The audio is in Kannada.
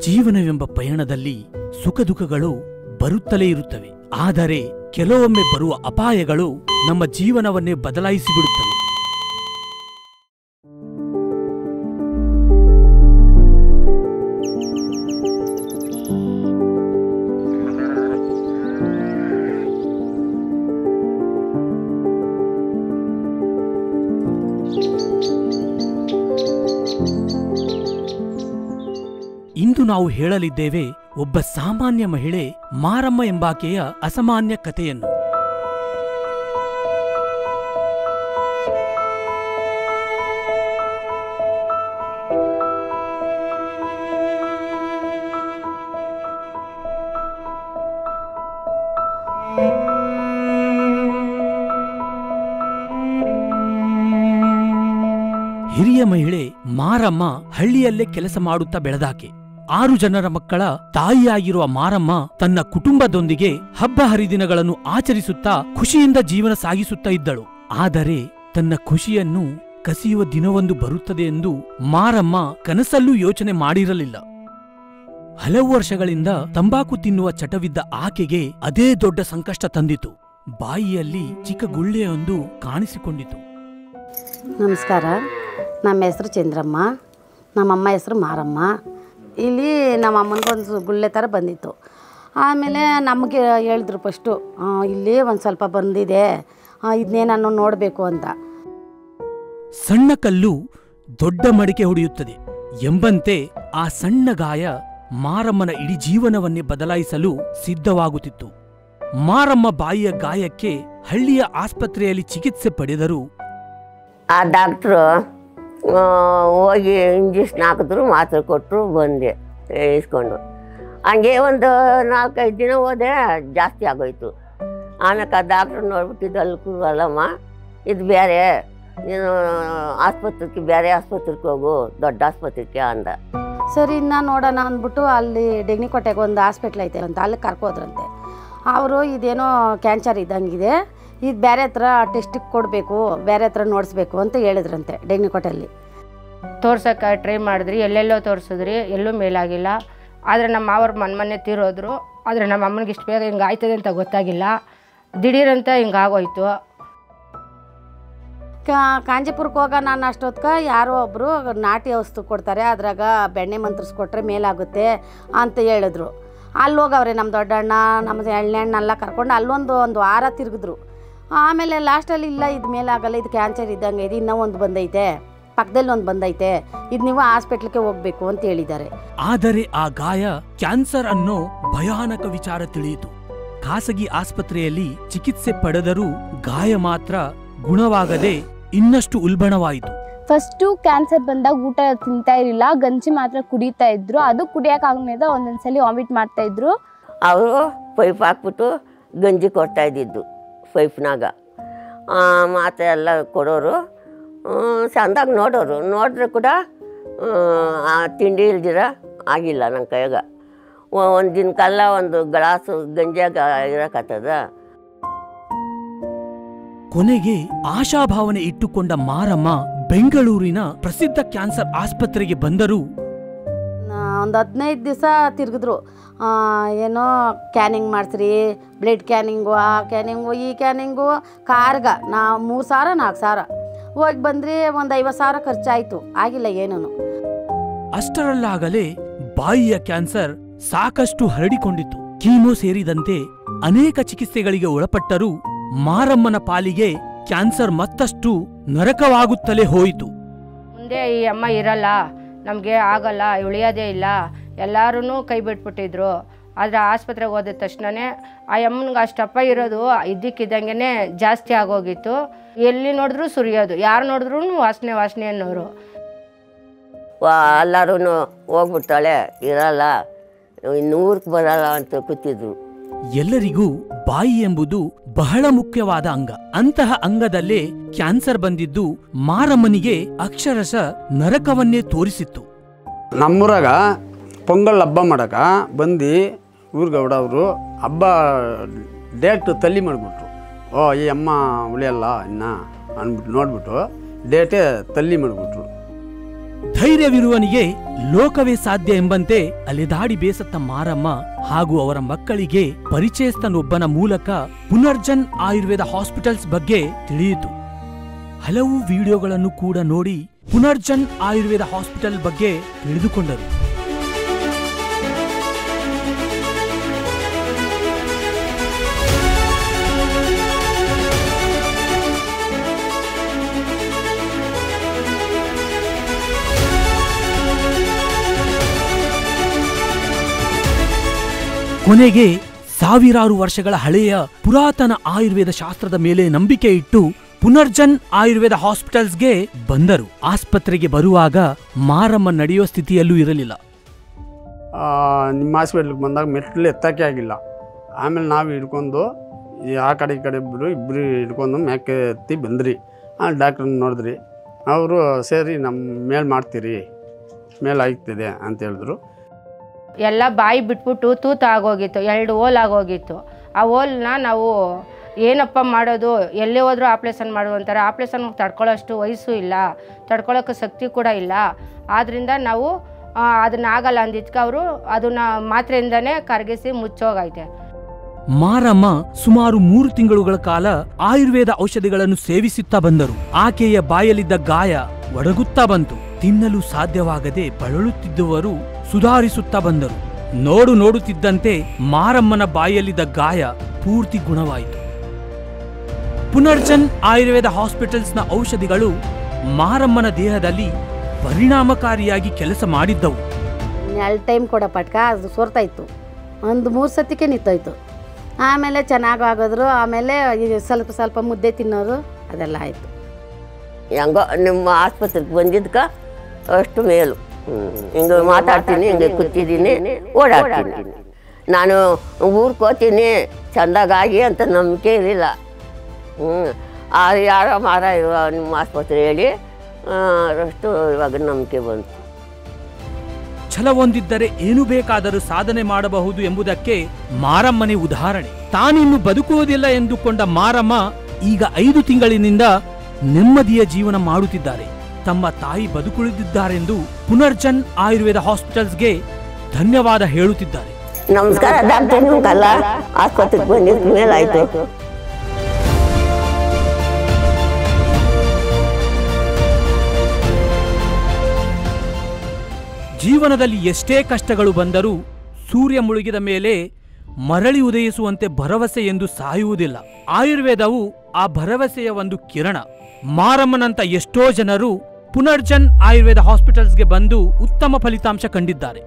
ಜೀವನವೆಂಬ ಪಯಣದಲ್ಲಿ ಸುಖ ದುಃಖಗಳು ಬರುತ್ತಲೇ ಇರುತ್ತವೆ. ಆದರೆ ಕೆಲವೊಮ್ಮೆ ಬರುವ ಅಪಾಯಗಳು ನಮ್ಮ ಜೀವನವನ್ನೇ ಬದಲಾಯಿಸಿಬಿಡುತ್ತವೆ. ಇಂದು ನಾವು ಹೇಳಲಿದ್ದೇವೆ ಒಬ್ಬ ಸಾಮಾನ್ಯ ಮಹಿಳೆ ಮಾರಮ್ಮ ಎಂಬಾಕೆಯ ಅಸಾಮಾನ್ಯ ಕಥೆಯನ್ನು. ಹಿರಿಯ ಮಹಿಳೆ ಮಾರಮ್ಮ ಹಳ್ಳಿಯಲ್ಲೇ ಕೆಲಸ ಮಾಡುತ್ತಾ ಬೆಳೆದಾಕೆ. 6 ಜನರ ಮಕ್ಕಳ ತಾಯಿಯಾಗಿರುವ ಮಾರಮ್ಮ ತನ್ನ ಕುಟುಂಬದೊಂದಿಗೆ ಹಬ್ಬ ಹರಿದಿನಗಳನ್ನು ಆಚರಿಸುತ್ತಾ ಖುಷಿಯಿಂದ ಜೀವನ ಸಾಗಿಸುತ್ತಾ ಇದ್ದಳು. ಆದರೆ ತನ್ನ ಖುಷಿಯನ್ನು ಕಸಿಯುವ ದಿನವೊಂದು ಬರುತ್ತದೆ ಎಂದು ಮಾರಮ್ಮ ಕನಸಲ್ಲೂ ಯೋಚನೆ ಮಾಡಿರಲಿಲ್ಲ. ಹಲವು ವರ್ಷಗಳಿಂದ ತಂಬಾಕು ತಿನ್ನುವ ಚಟವಿದ್ದ ಆಕೆಗೆ ಅದೇ ದೊಡ್ಡ ಸಂಕಷ್ಟ ತಂದಿತು. ಬಾಯಿಯಲ್ಲಿ ಚಿಕ್ಕ ಗುಳ್ಳೆಯೊಂದು ಕಾಣಿಸಿಕೊಂಡಿತು. ನಮಸ್ಕಾರ, ನಮ್ಮ ಹೆಸರು ಚಂದ್ರಮ್ಮ, ನಮ್ಮಮ್ಮ ಹೆಸರು ಮಾರಮ್ಮ. ಇಲ್ಲಿ ನಮ್ಮ ಅಮ್ಮನಿಗೊಂದು ಗುಳ್ಳೆ ಥರ ಬಂದಿತ್ತು. ಆಮೇಲೆ ನಮಗೆ ಹೇಳಿದ್ರು ಫಸ್ಟು, ಇಲ್ಲಿ ಒಂದು ಸ್ವಲ್ಪ ಬಂದಿದೆ, ಇದನ್ನೇನನ್ನು ನೋಡಬೇಕು ಅಂತ. ಸಣ್ಣ ಕಲ್ಲು ದೊಡ್ಡ ಮಡಿಕೆ ಹೊಡೆಯುತ್ತದೆ ಎಂಬಂತೆ ಆ ಸಣ್ಣ ಗಾಯ ಮಾರಮ್ಮನ ಇಡೀ ಜೀವನವನ್ನೇ ಬದಲಾಯಿಸಲು ಸಿದ್ಧವಾಗುತ್ತಿತ್ತು. ಮಾರಮ್ಮ ಬಾಯಿಯ ಗಾಯಕ್ಕೆ ಹಳ್ಳಿಯ ಆಸ್ಪತ್ರೆಯಲ್ಲಿ ಚಿಕಿತ್ಸೆ ಪಡೆದರು. ಆ ಡಾಕ್ಟ್ರು ಹೋಗಿ ಇಂಜೆಕ್ಷನ್ ಹಾಕಿದ್ರು, ಮಾತ್ರೆ ಕೊಟ್ಟರು, ಬಂದೆ ಇಸ್ಕೊಂಡು. ಹಂಗೆ ಒಂದು 4-5 ದಿನ ಹೋದೆ, ಜಾಸ್ತಿ ಆಗೋಯ್ತು. ಆಮೇಲೆ ಆ ಡಾಕ್ಟ್ರು ನೋಡ್ಬಿಟ್ಟಿದ್ದು, ಅಲ್ಲಿ ಕೂರಲ್ಲಮ್ಮ, ಇದು ಬೇರೆ, ನೀನು ಆಸ್ಪತ್ರೆಗೆ ಬೇರೆ ಆಸ್ಪತ್ರೆಗೆ ಹೋಗು, ದೊಡ್ಡ ಆಸ್ಪತ್ರೆಗೆ ಅಂದ. ಸರಿ, ಇನ್ನು ನೋಡೋಣ ಅಂದ್ಬಿಟ್ಟು ಅಲ್ಲಿ ಡೆಗ್ನಿಕೋಟೆಗೆ ಒಂದು ಹಾಸ್ಪಿಟ್ಲ್ ಐತೆ ಅಂತ, ಅಲ್ಲಿ ಕರ್ಕೋದ್ರಂತೆ. ಅವರು ಇದೇನೋ ಕ್ಯಾನ್ಸರ್ ಇದ್ದಂಗಿದೆ, ಇದು ಬೇರೆ ಹತ್ರ ಟೆಸ್ಟಿಗೆ ಕೊಡಬೇಕು, ಬೇರೆ ಹತ್ರ ನೋಡಿಸ್ಬೇಕು ಅಂತ ಹೇಳಿದ್ರಂತೆ ಡೆಗ್ನಿಕೋಟೆಯಲ್ಲಿ. ತೋರ್ಸೋಕ್ಕೆ ಟ್ರೈ ಮಾಡಿದ್ರಿ, ಎಲ್ಲೆಲ್ಲೋ ತೋರಿಸಿದ್ರಿ, ಎಲ್ಲೂ ಮೇಲಾಗಿಲ್ಲ. ಆದರೆ ನಮ್ಮ ಮಾವರು ಮೊನ್ನೆ ತೀರೋದ್ರು. ಆದರೆ ನಮ್ಮ ಅಮ್ಮನಿಗೆ ಇಷ್ಟು ಬೇಗ ಹಿಂಗೆ ಆಯ್ತದೆ ಅಂತ ಗೊತ್ತಾಗಿಲ್ಲ, ದಿಢೀರಂತ ಹಿಂಗೆ ಆಗೋಯ್ತು. ಕಾಂಜಿಪುರಕ್ಕೆ ಹೋಗ ನಾನು ಅಷ್ಟೊತ್ಗೆ ಯಾರೋ ಒಬ್ಬರು ನಾಟಿ ಔಷಧಿ ಕೊಡ್ತಾರೆ, ಅದ್ರಾಗ ಬೆಣ್ಣೆ ಮಂತ್ರಿಸ್ಕೊಟ್ರೆ ಮೇಲಾಗುತ್ತೆ ಅಂತ ಹೇಳಿದ್ರು. ಅಲ್ಲಿ ಹೋಗವ್ರೆ ನಮ್ಮ ದೊಡ್ಡಣ್ಣ, ನಮ್ಮ ಎಣ್ಣೆಣ್ಣೆಲ್ಲ ಕರ್ಕೊಂಡು ಒಂದು ವಾರ ತಿರುಗಿದ್ರು. ಆಮೇಲೆ ಲಾಸ್ಟಲ್ಲಿ ಇಲ್ಲ, ಇದು ಮೇಲಾಗಲ್ಲ, ಇದು ಕ್ಯಾನ್ಸರ್ ಇದ್ದಂಗೆ ಇದೆ, ಇನ್ನೂ ಒಂದು ಬಂದೈತೆ, ಪಕ್ಕದಲ್ಲಿ ಒಂದು ಬಂದೈತೆ, ಇದು ನೀವು ಹಾಸ್ಪಿಟ್ಲಿಗೆ ಹೋಗಬೇಕು ಅಂತ ಹೇಳಿದ್ದಾರೆ. ಆದರೆ ಆ ಗಾಯ ಕ್ಯಾನ್ಸರ್ ಅನ್ನೋ ಭಯಾನಕ ವಿಚಾರ ತಿಳಿಯಿತು. ಖಾಸಗಿ ಆಸ್ಪತ್ರೆಯಲ್ಲಿ ಚಿಕಿತ್ಸೆ ಪಡೆದರೂ ಗಾಯ ಮಾತ್ರ ಗುಣವಾಗದೆ ಇನ್ನಷ್ಟು ಉಲ್ಬಣವಾಯಿತು. ಫಸ್ಟು ಕ್ಯಾನ್ಸರ್ ಬಂದಾಗ ಊಟ ತಿಂತಾ ಇರಲಿಲ್ಲ, ಗಂಜಿ ಮಾತ್ರ ಕುಡಿತಾ ಇದ್ರು. ಅದು ಕುಡಿಯೋಕ್ಕಾಗದ ಒಂದೊಂದ್ಸಲಿ ವಾಮಿಟ್ ಮಾಡ್ತಾ ಇದ್ರು. ಅವರು ಪೈಪ್ ಹಾಕ್ಬಿಟ್ಟು ಗಂಜಿ ಕೊಡ್ತಾ ಇದ್ದಿದ್ದು ಪೈಪ್ನಾಗ. ಮಾತ್ರೆ ಎಲ್ಲ ಕೊಡೋರು, ಚೆಂದಾಗಿ ನೋಡೋರು. ನೋಡಿದ್ರೆ ಕೂಡ ಆ ತಿಂಡಿ ಇಲ್ದಿರ ಆಗಿಲ್ಲ ನನ್ನ ಕೈಯಾಗ. ಒಂದು ದಿನಕ್ಕೆಲ್ಲ ಒಂದು ಗ್ಲಾಸು ಗಂಜಿಯಾಗ ಇರೋಕ್ಕತ್ತದ. ಕೊನೆಗೆ ಆಶಾಭಾವನೆ ಇಟ್ಟುಕೊಂಡ ಮಾರಮ್ಮ ಬೆಂಗಳೂರಿನ ಪ್ರಸಿದ್ಧ ಕ್ಯಾನ್ಸರ್ ಆಸ್ಪತ್ರೆಗೆ ಬಂದರು. ಒಂದು 15 ದಿವಸ ತಿರುಗಿದ್ರು. ಏನೋ ಕ್ಯಾನಿಂಗ್ ಮಾಡಿಸ್ರಿ, ಬ್ಲಡ್ ಕ್ಯಾನಿಂಗು, ಆ ಕ್ಯಾನಿಂಗು, ಈ ಕ್ಯಾನಿಂಗು, ಕಾರ್ಗ 3,000-4,000 ಹೋಗಿ ಬಂದ್ರಿ. ಒಂದು 50,000 ಖರ್ಚಾಯಿತು, ಆಗಿಲ್ಲ ಏನೂ. ಅಷ್ಟರಲ್ಲಾಗಲೇ ಬಾಯಿಯ ಕ್ಯಾನ್ಸರ್ ಸಾಕಷ್ಟು ಹರಡಿಕೊಂಡಿತ್ತು. ಕೀಮೋ ಸೇರಿದಂತೆ ಅನೇಕ ಚಿಕಿತ್ಸೆಗಳಿಗೆ ಒಳಪಟ್ಟರೂ ಮಾರಮ್ಮನ ಪಾಲಿಗೆ ಕ್ಯಾನ್ಸರ್ ಮತ್ತಷ್ಟು ನರಕವಾಗುತ್ತಲೇ ಹೋಯಿತು. ಮುಂದೆ ಈ ಅಮ್ಮ ಇರಲ್ಲ, ನಮಗೆ ಆಗಲ್ಲ, ಉಳಿಯೋದೇ ಇಲ್ಲ, ಎಲ್ಲರೂ ಕೈ ಬಿಟ್ಬಿಟ್ಟಿದ್ರು. ಆದರೆ ಆಸ್ಪತ್ರೆಗೆ ಹೋದ ತಕ್ಷಣವೇ ಆ ಅಮ್ಮನಿಗೆ ಅಷ್ಟಪ್ಪ ಇರೋದು ಇದ್ದಕ್ಕಿದ್ದಂಗೆ ಜಾಸ್ತಿ ಆಗೋಗಿತ್ತು. ಎಲ್ಲಿ ನೋಡಿದ್ರು ಸುರಿಯೋದು, ಯಾರು ನೋಡಿದ್ರು ವಾಸನೆ ಅನ್ನೋರು. ಎಲ್ಲರೂ ಹೋಗ್ಬಿಡ್ತಾಳೆ, ಇರಲ್ಲ, 100ಕ್ಕೆ ಬರಲ್ಲ ಅಂತ ಕೂತಿದ್ರು. ಎಲ್ಲರಿಗೂ ಬಾಯಿ ಎಂಬುದು ಬಹಳ ಮುಖ್ಯವಾದ ಅಂಗ. ಅಂತಹ ಅಂಗದಲ್ಲೇ ಕ್ಯಾನ್ಸರ್ ಬಂದಿದ್ದು ಮಾರಮ್ಮನಿಗೆ ಅಕ್ಷರಶಃ ನರಕವನ್ನೇ ತೋರಿಸಿತ್ತು. ನಮ್ಮೂರಾಗ ಪೊಂಗಲ್ ಹಬ್ಬ ಮಾಡಕ ಬಂದು ಊರ್ಗೌಡ ಅವರು ಹಬ್ಬ ಡೇಟ್ ತಲ್ಲಿ ಮಾಡಿಬಿಟ್ರು. ಈ ಅಮ್ಮ ಉಳಿಯಲ್ಲ ಇನ್ನು ಅಂದ್ಬಿಟ್ಟು ನೋಡ್ಬಿಟ್ಟು ಡೇಟೇ ತಲ್ಲಿ ಮಾಡಿಬಿಟ್ರು. ಧೈರ್ಯವಿರುವನಿಗೆ ಲೋಕವೇ ಸಾಧ್ಯ ಎಂಬಂತೆ ಅಲೆದಾಡಿ ಬೇಸತ್ತ ಮಾರಮ್ಮ ಹಾಗೂ ಅವರ ಮಕ್ಕಳಿಗೆ ಪರಿಚಯಸ್ಥನೊಬ್ಬನ ಮೂಲಕ ಪುನರ್ಜನ್ ಆಯುರ್ವೇದ ಹಾಸ್ಪಿಟಲ್ಸ್ ಬಗ್ಗೆ ತಿಳಿಯಿತು. ಹಲವು ವಿಡಿಯೋಗಳನ್ನು ಕೂಡ ನೋಡಿ ಪುನರ್ಜನ್ ಆಯುರ್ವೇದ ಹಾಸ್ಪಿಟಲ್ ಬಗ್ಗೆ ತಿಳಿದುಕೊಂಡರು. ಕೊನೆಗೆ ಸಾವಿರಾರು ವರ್ಷಗಳ ಹಳೆಯ ಪುರಾತನ ಆಯುರ್ವೇದ ಶಾಸ್ತ್ರದ ಮೇಲೆ ನಂಬಿಕೆ ಇಟ್ಟು ಪುನರ್ಜನ್ ಆಯುರ್ವೇದ ಹಾಸ್ಪಿಟಲ್ಸ್ಗೆ ಬಂದರು. ಆಸ್ಪತ್ರೆಗೆ ಬರುವಾಗ ಮಾರಮ್ಮ ನಡೆಯೋ ಸ್ಥಿತಿಯಲ್ಲೂ ಇರಲಿಲ್ಲ. ನಿಮ್ಮ ಹಾಸ್ಪಿಟ್ಲಿಗೆ ಬಂದಾಗ ಮೆಟ್ಲು ಎತ್ತಕ್ಕೆ ಆಗಿಲ್ಲ. ಆಮೇಲೆ ನಾವು ಹಿಡ್ಕೊಂಡು ಆ ಕಡೆ ಈ ಕಡೆ ಇಬ್ಬರು ಹಿಡ್ಕೊಂಡು ಮ್ಯಾಕೆ ಎತ್ತಿ ಬಂದ್ರಿ. ಡಾಕ್ಟ್ರನ್ನ ನೋಡಿದ್ರಿ. ಅವರು ಸರಿ ನಮ್ಮ ಮೇಲೆ ಮಾಡ್ತೀರಿ, ಮೇಲೆ ಆಗ್ತಿದೆ ಅಂತ ಹೇಳಿದ್ರು. ಎಲ್ಲ ಬಾಯಿ ಬಿಟ್ಬಿಟ್ಟು ತೂತು ಆಗೋಗಿತ್ತು, 2 ಹೋಲ್ ಆಗೋಗಿತ್ತು. ಆ ಹೋಲ್ನ ನಾವು ಏನಪ್ಪ ಮಾಡೋದು, ಎಲ್ಲೇ ಹೋದ್ರೂ ಆಪ್ರೇಷನ್ ಮಾಡು ಅಂತಾರೆ. ಆಪ್ರೇಷನ್ ತಡ್ಕೊಳ್ಳೋಷ್ಟು ವಯಸ್ಸು ಇಲ್ಲ, ತಡ್ಕೊಳ್ಳೋಕ್ಕೆ ಶಕ್ತಿ ಕೂಡ ಇಲ್ಲ. ಆದ್ದರಿಂದ ನಾವು ಅದನ್ನ ಆಗಲ್ಲ ಅಂದಿದ್ಕೆ ಅವರು ಅದನ್ನ ಮಾತ್ರೆಯಿಂದನೇ ಕರಗಿಸಿ ಮುಚ್ಚೋಗೈತೆ. ಮಾರಮ್ಮ ಸುಮಾರು 3 ತಿಂಗಳುಗಳ ಕಾಲ ಆಯುರ್ವೇದ ಔಷಧಿಗಳನ್ನು ಸೇವಿಸುತ್ತಾ ಬಂದರು. ಆಕೆಯ ಬಾಯಲ್ಲಿದ್ದ ಗಾಯ ಒಡಗುತ್ತಾ ಬಂತು. ತಿನ್ನಲು ಸಾಧ್ಯವಾಗದೆ ಬಳಲುತ್ತಿದ್ದುವರು ಸುಧಾರಿಸುತ್ತಾ ಬಂದರು. ನೋಡುತ್ತಿದ್ದಂತೆ ಮಾರಮ್ಮನ ಬಾಯಲ್ಲಿದ್ದ ಗಾಯ ಪೂರ್ತಿ ಗುಣವಾಯಿತು. ಪುನರ್ಜನ್ ಆಯುರ್ವೇದ ಹಾಸ್ಪಿಟಲ್ಸ್ನ ಔಷಧಿಗಳು ಮಾರಮ್ಮನ ದೇಹದಲ್ಲಿ ಪರಿಣಾಮಕಾರಿಯಾಗಿ ಕೆಲಸ ಮಾಡಿದ್ದವು. 2 ಟೈಮ್ ಕೊಡೋ ಪಟ್ಕ ಅದು ಸೋರ್ತಾಯಿತ್ತು. ಒಂದು 3 ಸತಿಗೆ ನಿಂತೋಯ್ತು. ಆಮೇಲೆ ಚೆನ್ನಾಗಿ ಆಗೋದ್ರು. ಆಮೇಲೆ ಸ್ವಲ್ಪ ಮುದ್ದೆ ತಿನ್ನೋರು ಅದೆಲ್ಲ ಆಯಿತು. ಹೆಂಗೋ ನಿಮ್ಮ ಆಸ್ಪತ್ರೆಗೆ ಬಂದಿದ್ದಕ್ಕೆ ಅಷ್ಟು ಮೇಲು. ಹಿಂಗೆ ಮಾತಾಡ್ತೀನಿ, ಹಿಂಗೆ ಕೂತಿದ್ದೀನಿ, ಓಡಾಡ್ತೀನಿ. ನಾನು ಊರಿಗೆ ಹೋಗ್ತೀನಿ ಚೆಂದಾಗಿ ಅಂತ ನಂಬಿಕೆ ಇರಲಿಲ್ಲ. ಯಾರೋ ಮಾರ ನಿಮ್ಮ ಆಸ್ಪತ್ರೆ ಹೇಳಿ ಅಷ್ಟು ಇವಾಗ ನಂಬಿಕೆ ಬಂತು. ಛಲವೊಂದಿದ್ದರೆ ಏನು ಬೇಕಾದರೂ ಸಾಧನೆ ಮಾಡಬಹುದು ಎಂಬುದಕ್ಕೆ ಮಾರಮ್ಮನೇ ಉದಾಹರಣೆ. ತಾನಿನ್ನು ಬದುಕುವುದಿಲ್ಲ ಎಂದುಕೊಂಡ ಮಾರಮ್ಮ ಈಗ 5 ತಿಂಗಳಿನಿಂದ ನೆಮ್ಮದಿಯ ಜೀವನ ಮಾಡುತ್ತಿದ್ದಾರೆ. ತಮ್ಮ ತಾಯಿ ಬದುಕುಳಿದಿದ್ದಾರೆಂದು ಪುನರ್ಜನ್ ಆಯುರ್ವೇದ ಹಾಸ್ಪಿಟಲ್ಸ್ಗೆ ಧನ್ಯವಾದ ಹೇಳುತ್ತಿದ್ದಾರೆ. ನಮಸ್ಕಾರ ಡಾಕ್ಟರ್, ನಿಮ್ಗಲ್ಲ ಆಸ್ಪತ್ರೆಗೆ ಬಂದಿದ್ದ ಮೇಲೆ ಆಯಿತು. ಜೀವನದಲ್ಲಿ ಎಷ್ಟೇ ಕಷ್ಟಗಳು ಬಂದರೂ ಸೂರ್ಯ ಮುಳುಗಿದ ಮೇಲೆ ಮರಳಿ ಉದಯಿಸುವಂತೆ ಭರವಸೆ ಎಂದು ಸಾಯುವುದಿಲ್ಲ. ಆಯುರ್ವೇದವು ಆ ಭರವಸೆಯ ಒಂದು ಕಿರಣ. ಮಾರಮ್ಮನಂತ ಎಷ್ಟೋ ಜನರು ಪುನರ್ಜನ್ ಆಯುರ್ವೇದ ಹಾಸ್ಪಿಟಲ್ಸ್ಗೆ ಬಂದು ಉತ್ತಮ ಫಲಿತಾಂಶ ಕಂಡಿದ್ದಾರೆ.